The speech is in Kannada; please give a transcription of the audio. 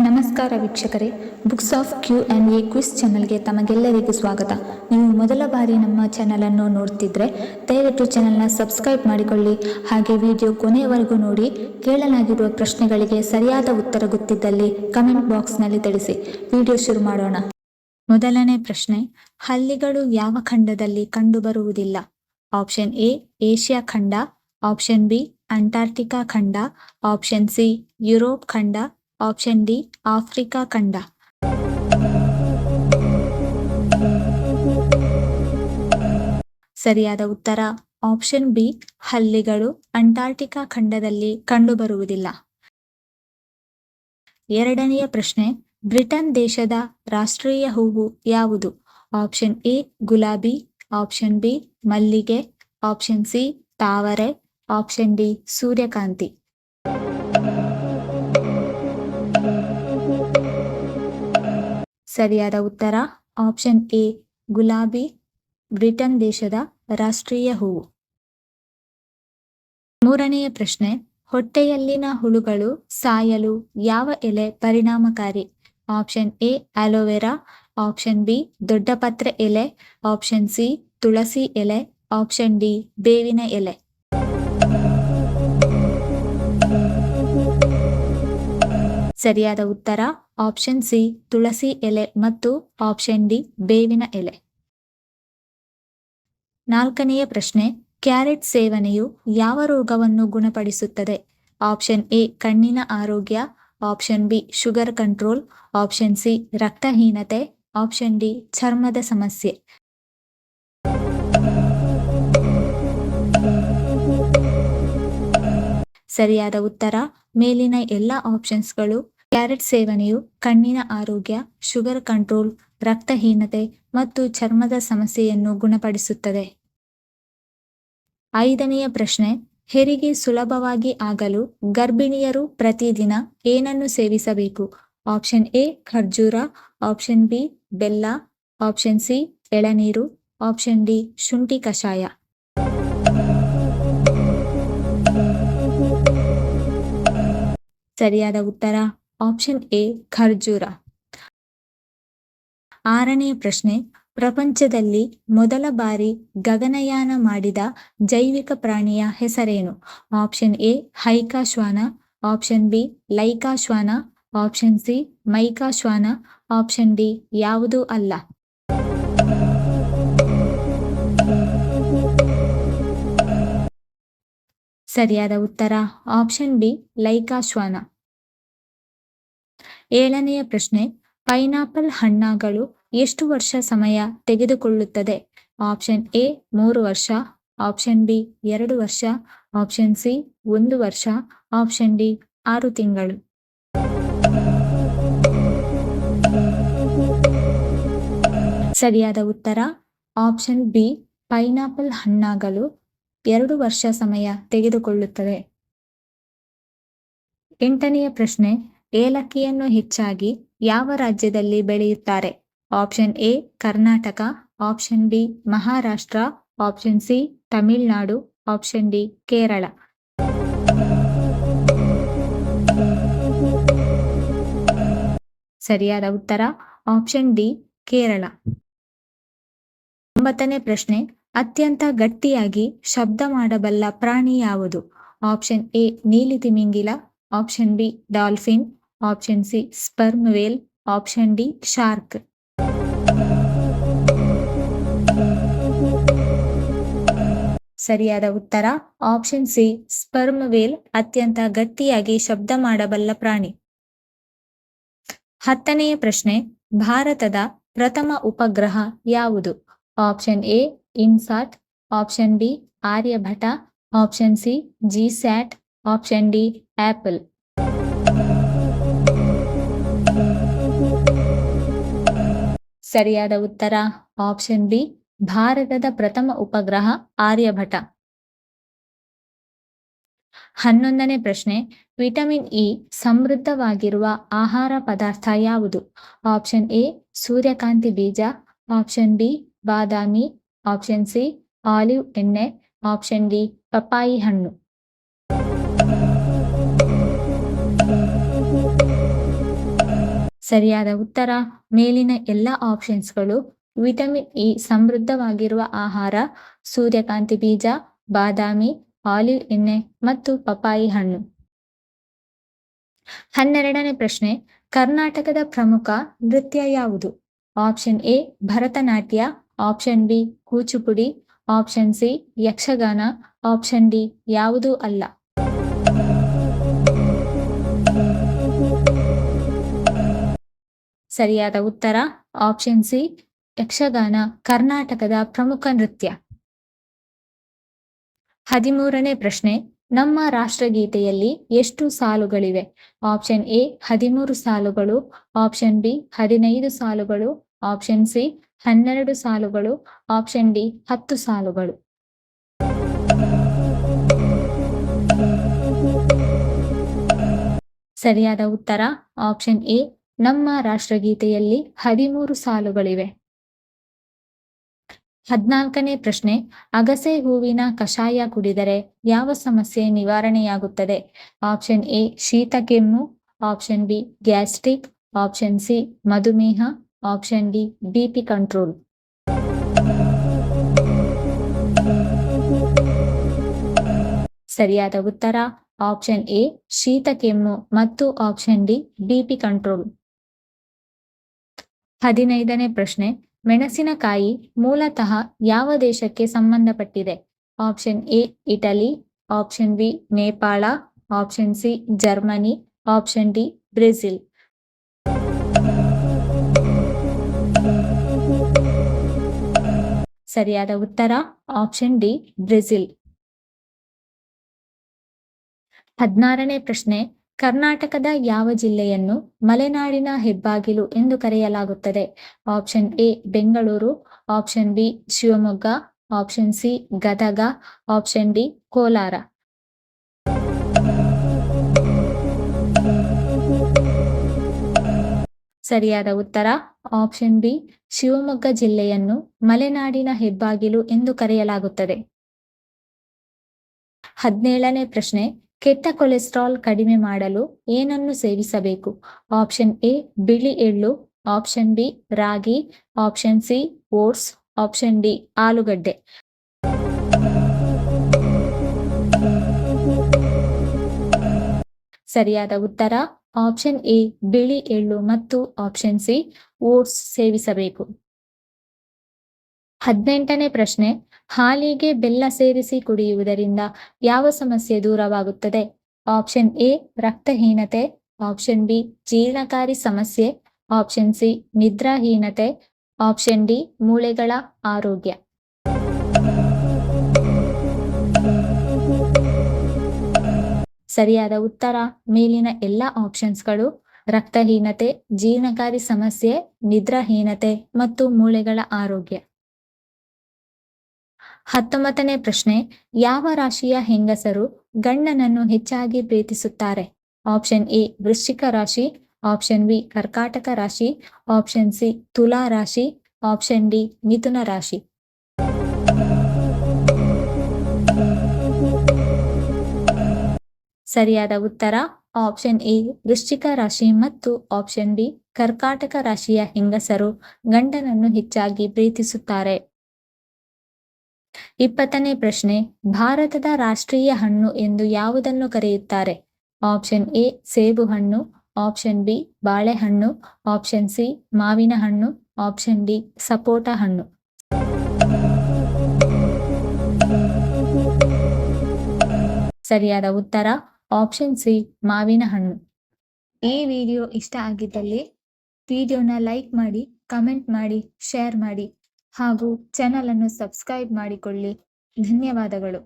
ನಮಸ್ಕಾರ ವೀಕ್ಷಕರೇ, books of Q and A quiz ಚಾನಲ್ಗೆ ತಮಗೆಲ್ಲರಿಗೂ ಸ್ವಾಗತ. ನೀವು ಮೊದಲ ಬಾರಿ ನಮ್ಮ ಚಾನಲನ್ನು ನೋಡ್ತಿದ್ರೆ ದಯವಿಟ್ಟು ಚಾನಲ್ನ ಸಬ್ಸ್ಕ್ರೈಬ್ ಮಾಡಿಕೊಳ್ಳಿ. ಹಾಗೆ ವಿಡಿಯೋ ಕೊನೆಯವರೆಗೂ ನೋಡಿ. ಕೇಳಲಾಗಿರುವ ಪ್ರಶ್ನೆಗಳಿಗೆ ಸರಿಯಾದ ಉತ್ತರ ಗೊತ್ತಿದ್ದಲ್ಲಿ ಕಮೆಂಟ್ ಬಾಕ್ಸ್ನಲ್ಲಿ ತಿಳಿಸಿ. ವಿಡಿಯೋ ಶುರು ಮಾಡೋಣ. ಮೊದಲನೇ ಪ್ರಶ್ನೆ, ಹಲ್ಲಿಗಳು ಯಾವ ಖಂಡದಲ್ಲಿ ಕಂಡುಬರುವುದಿಲ್ಲ? ಆಪ್ಷನ್ ಎ ಏಷ್ಯಾ ಖಂಡ, ಆಪ್ಷನ್ ಬಿ ಅಂಟಾರ್ಟಿಕಾ ಖಂಡ, ಆಪ್ಷನ್ ಸಿ ಯುರೋಪ್ ಖಂಡ, ಆಪ್ಷನ್ ಡಿ ಆಫ್ರಿಕಾ ಖಂಡ. ಸರಿಯಾದ ಉತ್ತರ ಆಪ್ಷನ್ ಬಿ, ಹಲ್ಲಿಗಳು ಅಂಟಾರ್ಟಿಕಾ ಖಂಡದಲ್ಲಿ ಕಂಡುಬರುವುದಿಲ್ಲ. ಎರಡನೆಯ ಪ್ರಶ್ನೆ, ಬ್ರಿಟನ್ ದೇಶದ ರಾಷ್ಟ್ರೀಯ ಹೂವು ಯಾವುದು? ಆಪ್ಷನ್ ಎ ಗುಲಾಬಿ, ಆಪ್ಷನ್ ಬಿ ಮಲ್ಲಿಗೆ, ಆಪ್ಷನ್ ಸಿ ತಾವರೆ, ಆಪ್ಷನ್ ಡಿ ಸೂರ್ಯಕಾಂತಿ. ಸರಿಯಾದ ಉತ್ತರ ಆಪ್ಷನ್ ಎ ಗುಲಾಬಿ ಬ್ರಿಟನ್ ದೇಶದ ರಾಷ್ಟ್ರೀಯ ಹೂವು. ಮೂರನೆಯ ಪ್ರಶ್ನೆ, ಹೊಟ್ಟೆಯಲ್ಲಿನ ಹುಳುಗಳು ಸಾಯಲು ಯಾವ ಎಲೆ ಪರಿಣಾಮಕಾರಿ? Option A aloe vera, option B ದೊಡ್ಡಪತ್ರೆ ಎಲೆ, ಆಪ್ಷನ್ ಸಿ ತುಳಸಿ ಎಲೆ, ಆಪ್ಷನ್ ಡಿ ಬೇವಿನ ಎಲೆ. ಸರಿಯಾದ ಉತ್ತರ ಆಪ್ಷನ್ ಸಿ ತುಳಸಿ ಎಲೆ ಮತ್ತು ಆಪ್ಷನ್ ಡಿ ಬೇವಿನ ಎಲೆ. ನಾಲ್ಕನೆಯ ಪ್ರಶ್ನೆ, ಕ್ಯಾರೆಟ್ ಸೇವನೆಯು ಯಾವ ರೋಗವನ್ನು ಗುಣಪಡಿಸುತ್ತದೆ? ಆಪ್ಷನ್ ಎ ಕಣ್ಣಿನ ಆರೋಗ್ಯ, option B sugar control, option C ರಕ್ತಹೀನತೆ, ಆಪ್ಷನ್ ಡಿ ಚರ್ಮದ ಸಮಸ್ಯೆ. ಸರಿಯಾದ ಉತ್ತರ ಮೇಲಿನ ಎಲ್ಲ ಆಪ್ಷನ್ಸ್ಗಳು. ಕ್ಯಾರೆಟ್ ಸೇವನೆಯು ಕಣ್ಣಿನ ಆರೋಗ್ಯ, ಶುಗರ್ ಕಂಟ್ರೋಲ್, ರಕ್ತಹೀನತೆ ಮತ್ತು ಚರ್ಮದ ಸಮಸ್ಯೆಯನ್ನು ಗುಣಪಡಿಸುತ್ತದೆ. ಐದನೆಯ ಪ್ರಶ್ನೆ, ಹೆರಿಗೆ ಸುಲಭವಾಗಿ ಆಗಲು ಗರ್ಭಿಣಿಯರು ಪ್ರತಿದಿನ ಏನನ್ನು ಸೇವಿಸಬೇಕು? ಆಪ್ಷನ್ ಎ ಖರ್ಜೂರ, ಆಪ್ಷನ್ ಬಿ ಬೆಲ್ಲ, ಆಪ್ಷನ್ ಸಿ ಎಳನೀರು, ಆಪ್ಷನ್ ಡಿ ಶುಂಠಿ ಕಷಾಯ. ಸರಿಯಾದ ಉತ್ತರ ಆಪ್ಷನ್ ಎ ಖರ್ಜೂರ. ಆರನೆಯ ಪ್ರಶ್ನೆ, ಪ್ರಪಂಚದಲ್ಲಿ ಮೊದಲ ಬಾರಿ ಗಗನಯಾನ ಮಾಡಿದ ಜೈವಿಕ ಪ್ರಾಣಿಯ ಹೆಸರೇನು? ಆಪ್ಷನ್ ಎ ಹೈಕಾ ಶ್ವಾನ, ಆಪ್ಷನ್ ಬಿ ಲೈಕಾ ಶ್ವಾನ, ಆಪ್ಷನ್ ಸಿ ಮೈಕಾ ಶ್ವಾನ, ಆಪ್ಷನ್ ಡಿ ಯಾವುದೂ ಅಲ್ಲ. ಸರಿಯಾದ ಉತ್ತರ ಆಪ್ಷನ್ ಬಿ ಲೈಕಾ ಶ್ವಾನ. ಏಳನೆಯ ಪ್ರಶ್ನೆ, ಪೈನಾಪಲ್ ಹಣ್ಣಾಗಲು ಎಷ್ಟು ವರ್ಷ ಸಮಯ ತೆಗೆದುಕೊಳ್ಳುತ್ತದೆ? ಆಪ್ಷನ್ ಎ 3 ವರ್ಷ, ಆಪ್ಷನ್ ಬಿ 2 ವರ್ಷ, ಆಪ್ಷನ್ ಸಿ 1 ವರ್ಷ, ಆಪ್ಷನ್ ಡಿ 6 ತಿಂಗಳು. ಸರಿಯಾದ ಉತ್ತರ ಆಪ್ಷನ್ ಬಿ ಪೈನಾಪಲ್ ಹಣ್ಣಾಗಲು 2 ವರ್ಷ ಸಮಯ ತೆಗೆದುಕೊಳ್ಳುತ್ತದೆ. ಎಂಟನೆಯ ಪ್ರಶ್ನೆ, ಏಲಕ್ಕಿಯನ್ನು ಹೆಚ್ಚಾಗಿ ಯಾವ ರಾಜ್ಯದಲ್ಲಿ ಬೆಳೆಯುತ್ತಾರೆ? Option A Karnataka, option B Maharashtra, option C Tamil Nadu, option D Kerala. ಸರಿಯಾದ ಉತ್ತರ ಆಪ್ಷನ್ ಡಿ ಕೇರಳ. 9ನೇ ಪ್ರಶ್ನೆ, ಅತ್ಯಂತ ಗಟ್ಟಿಯಾಗಿ ಶಬ್ದ ಮಾಡಬಲ್ಲ ಪ್ರಾಣಿ ಯಾವುದು? ಆಪ್ಷನ್ ಎ ನೀಲಿ ತಿಮಿಂಗಿಲ, option B dolphin, option C sperm whale, option D shark. ಸರಿಯಾದ ಉತ್ತರ ಆಪ್ಷನ್ ಸಿ ಸ್ಪರ್ಮ್ ವೇಲ್ ಅತ್ಯಂತ ಗಟ್ಟಿಯಾಗಿ ಶಬ್ದ ಮಾಡಬಲ್ಲ ಪ್ರಾಣಿ. 10ನೆಯ ಪ್ರಶ್ನೆ, ಭಾರತದ ಪ್ರಥಮ ಉಪಗ್ರಹ ಯಾವುದು? Option A INSAT, option B Aryabhata, option C GSAT, option D apple. ಸರಿಯಾದ ಉತ್ತರ ಆಪ್ಷನ್ ಬಿ ಭಾರತದ ಪ್ರಥಮ ಉಪಗ್ರಹ ಆರ್ಯಭಟ. 11ನೇ ಪ್ರಶ್ನೆ, ವಿಟಮಿನ್ ಇ ಸಮೃದ್ಧವಾಗಿರುವ ಆಹಾರ ಪದಾರ್ಥ ಯಾವುದು? ಆಪ್ಷನ್ ಎ ಸೂರ್ಯಕಾಂತಿ ಬೀಜ, ಆಪ್ಷನ್ ಬಿ ಬಾದಾಮಿ, ಆಪ್ಷನ್ ಸಿ ಆಲಿವ್ ಎಣ್ಣೆ, ಆಪ್ಷನ್ ಡಿ ಪಪ್ಪಾಯಿ ಹಣ್ಣು. ಸರಿಯಾದ ಉತ್ತರ ಮೇಲಿನ ಎಲ್ಲ ಆಪ್ಷನ್ಸ್ಗಳು ವಿಟಮಿನ್ ಇ ಸಮೃದ್ಧವಾಗಿರುವ ಆಹಾರ: ಸೂರ್ಯಕಾಂತಿ ಬೀಜ, ಬಾದಾಮಿ, ಆಲಿವ್ ಎಣ್ಣೆ ಮತ್ತು ಪಪಾಯಿ ಹಣ್ಣು. 12ನೇ ಪ್ರಶ್ನೆ, ಕರ್ನಾಟಕದ ಪ್ರಮುಖ ನೃತ್ಯ ಯಾವುದು? Option A Bharatanatyam, option B Kuchipudi, option C Yakshagana, option D ಯಾವುದೂ ಅಲ್ಲ. ಸರಿಯಾದ ಉತ್ತರ ಆಪ್ಷನ್ ಸಿ ಯಕ್ಷಗಾನ ಕರ್ನಾಟಕದ ಪ್ರಮುಖ ನೃತ್ಯ. 13ನೇ ಪ್ರಶ್ನೆ, ನಮ್ಮ ರಾಷ್ಟ್ರಗೀತೆಯಲ್ಲಿ ಎಷ್ಟು ಸಾಲುಗಳಿವೆ? ಆಪ್ಷನ್ ಎ 13 ಸಾಲುಗಳು, ಆಪ್ಷನ್ ಬಿ 15 ಸಾಲುಗಳು, ಆಪ್ಷನ್ ಸಿ 12 ಸಾಲುಗಳು, ಆಪ್ಷನ್ ಡಿ 10 ಸಾಲುಗಳು. ಸರಿಯಾದ ಉತ್ತರ ಆಪ್ಷನ್ ಎ ನಮ್ಮ ರಾಷ್ಟ್ರಗೀತೆಯಲ್ಲಿ 13 ಸಾಲುಗಳಿವೆ. 14ನೇ ಪ್ರಶ್ನೆ, ಅಗಸೆ ಹೂವಿನ ಕಷಾಯ ಕುಡಿದರೆ ಯಾವ ಸಮಸ್ಯೆ ನಿವಾರಣೆಯಾಗುತ್ತದೆ? ಆಪ್ಷನ್ ಎ ಶೀತ ಕೆಮ್ಮು, option B gastric, option C ಮಧುಮೇಹ, ಆಪ್ಷನ್ ಡಿ ಬಿಪಿ ಕಂಟ್ರೋಲ್. ಸರಿಯಾದ ಉತ್ತರ ಆಪ್ಷನ್ ಎ ಶೀತ ಕೆಮ್ಮು ಮತ್ತು ಆಪ್ಷನ್ ಡಿ ಬಿಪಿ ಕಂಟ್ರೋಲ್. 15ನೇ ಪ್ರಶ್ನೆ, ಮೆಣಸಿನಕಾಯಿ ಮೂಲತಃ ಯಾವ ದೇಶಕ್ಕೆ ಸಂಬಂಧಪಟ್ಟಿದೆ? Option A Italy, option B Nepal, option C Germany, option D Brazil. ಸರಿಯಾದ ಉತ್ತರ ಆಪ್ಷನ್ ಡಿ ಬ್ರೆಜಿಲ್. 16ನೇ ಪ್ರಶ್ನೆ, ಕರ್ನಾಟಕದ ಯಾವ ಜಿಲ್ಲೆಯನ್ನು ಮಲೆನಾಡಿನ ಹೆಬ್ಬಾಗಿಲು ಎಂದು ಕರೆಯಲಾಗುತ್ತದೆ? Option A Bengaluru, option B Shivamogga, option C Gadag, option D Kolar. ಸರಿಯಾದ ಉತ್ತರ ಆಪ್ಷನ್ ಬಿ ಶಿವಮೊಗ್ಗ ಜಿಲ್ಲೆಯನ್ನು ಮಲೆನಾಡಿನ ಹೆಬ್ಬಾಗಿಲು ಎಂದು ಕರೆಯಲಾಗುತ್ತದೆ. 17ನೇ ಪ್ರಶ್ನೆ, ಕೆಟ್ಟ ಕೊಲೆಸ್ಟ್ರಾಲ್ ಕಡಿಮೆ ಮಾಡಲು ಏನನ್ನು ಸೇವಿಸಬೇಕು? ಆಪ್ಷನ್ ಎ ಬಿಳಿ ಎಳ್ಳು, ಆಪ್ಷನ್ ಬಿ ರಾಗಿ, option C oats, option D ಆಲೂಗಡ್ಡೆ. ಸರಿಯಾದ ಉತ್ತರ ಆಪ್ಷನ್ ಎ ಬಿಳಿ ಎಳ್ಳು ಮತ್ತು ಆಪ್ಷನ್ ಸಿ ಓಟ್ಸ್ ಸೇವಿಸಬೇಕು. 18ನೇ ಪ್ರಶ್ನೆ, ಹಾಲಿಗೆ ಬೆಲ್ಲ ಸೇರಿಸಿ ಕುಡಿಯುವುದರಿಂದ ಯಾವ ಸಮಸ್ಯೆ ದೂರವಾಗುತ್ತದೆ? ಆಪ್ಷನ್ ಎ ರಕ್ತಹೀನತೆ, ಆಪ್ಷನ್ ಬಿ ಜೀರ್ಣಕಾರಿ ಸಮಸ್ಯೆ, ಆಪ್ಷನ್ ಸಿ ನಿದ್ರಾಹೀನತೆ, ಆಪ್ಷನ್ ಡಿ ಮೂಳೆಗಳ ಆರೋಗ್ಯ. ಸರಿಯಾದ ಉತ್ತರ ಮೇಲಿನ ಎಲ್ಲ ಆಪ್ಷನ್ಸ್ಗಳು ರಕ್ತಹೀನತೆ, ಜೀರ್ಣಕಾರಿ ಸಮಸ್ಯೆ, ನಿದ್ರಾಹೀನತೆ ಮತ್ತು ಮೂಳೆಗಳ ಆರೋಗ್ಯ. 19ನೇ ಪ್ರಶ್ನೆ, ಯಾವ ರಾಶಿಯ ಹೆಂಗಸರು ಗಂಡನನ್ನು ಹೆಚ್ಚಾಗಿ ಪ್ರೀತಿಸುತ್ತಾರೆ? ಆಪ್ಷನ್ ಎ ವೃಶ್ಚಿಕ ರಾಶಿ, ಆಪ್ಷನ್ ಬಿ ಕರ್ಕಾಟಕ ರಾಶಿ, ಆಪ್ಷನ್ ಸಿ ತುಲಾ ರಾಶಿ, ಆಪ್ಷನ್ ಡಿ ಮಿಥುನ ರಾಶಿ. ಸರಿಯಾದ ಉತ್ತರ ಆಪ್ಷನ್ ಎ ವೃಶ್ಚಿಕ ರಾಶಿ ಮತ್ತು ಆಪ್ಷನ್ ಬಿ ಕರ್ಕಾಟಕ ರಾಶಿಯ ಹೆಂಗಸರು ಗಂಡನನ್ನು ಹೆಚ್ಚಾಗಿ ಪ್ರೀತಿಸುತ್ತಾರೆ. 20ನೇ ಪ್ರಶ್ನೆ, ಭಾರತದ ರಾಷ್ಟ್ರೀಯ ಹಣ್ಣು ಎಂದು ಯಾವುದನ್ನು ಕರೆಯುತ್ತಾರೆ? ಆಪ್ಷನ್ ಎ ಸೇಬು ಹಣ್ಣು, ಆಪ್ಷನ್ ಬಿ ಬಾಳೆಹಣ್ಣು, ಆಪ್ಷನ್ ಸಿ ಮಾವಿನ ಹಣ್ಣು, ಆಪ್ಷನ್ ಡಿ ಸಪೋಟ ಹಣ್ಣು. ಸರಿಯಾದ ಉತ್ತರ ಆಪ್ಷನ್ ಸಿ ಮಾವಿನ ಹಣ್ಣು. ಈ ವಿಡಿಯೋ ಇಷ್ಟ ಆಗಿದ್ದಲ್ಲಿ ವಿಡಿಯೋನ ಲೈಕ್ ಮಾಡಿ, ಕಮೆಂಟ್ ಮಾಡಿ, ಶೇರ್ ಮಾಡಿ ಹಾಗೂ ಚಾನಲ್ ಅನ್ನು ಸಬ್ಸ್ಕ್ರೈಬ್ ಮಾಡಿಕೊಳ್ಳಿ. ಧನ್ಯವಾದಗಳು.